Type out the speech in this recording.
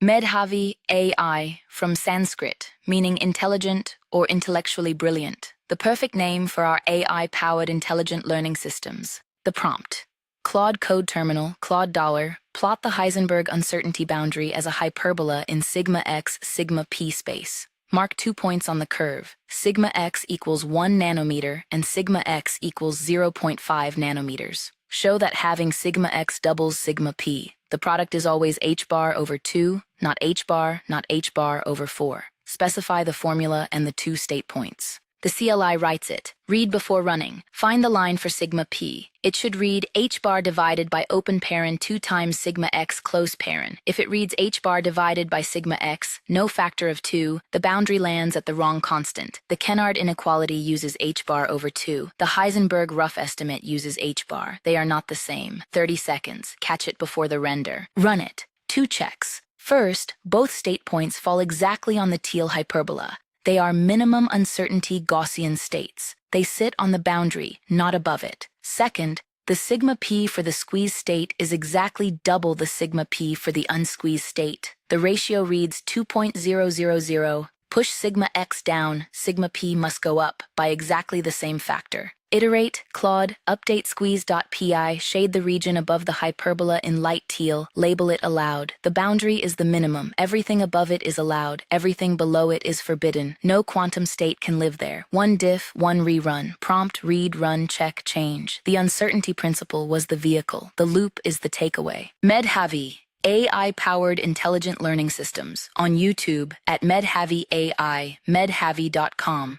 Medhavi AI, from Sanskrit, meaning intelligent or intellectually brilliant, the perfect name for our AI-powered intelligent learning systems. The prompt. Claude Code Terminal, Claude $, plot the Heisenberg uncertainty boundary as a hyperbola in sigma x, sigma p space. Mark 2 points on the curve. Sigma x equals 1 nanometer and sigma x equals 0.5 nanometers. Show that having sigma x doubles sigma p. The product is always h bar over 2, not h bar over 4. Specify the formula and the 2 state points. The CLI writes it. Read before running. Find the line for sigma p. It should read h bar divided by open paren 2 times sigma x close paren. If it reads h bar divided by sigma x, no factor of 2, the boundary lands at the wrong constant. The Kennard inequality uses h bar over 2. The Heisenberg rough estimate uses h bar. They are not the same. 30 seconds. Catch it before the render. Run it. 2 checks. First, both state points fall exactly on the teal hyperbola. They are minimum uncertainty Gaussian states. They sit on the boundary, not above it. Second, the sigma p for the squeezed state is exactly double the sigma p for the unsqueezed state. The ratio reads 2.000. Push sigma x down, sigma p must go up by exactly the same factor. Iterate, Claude, update squeeze.pi, shade the region above the hyperbola in light teal, label it allowed. The boundary is the minimum. Everything above it is allowed. Everything below it is forbidden. No quantum state can live there. 1 diff, 1 rerun. Prompt, read, run, check, change. The uncertainty principle was the vehicle. The loop is the takeaway. Medhavi. AI-powered intelligent learning systems on YouTube at Medhavi AI, medhavi.com.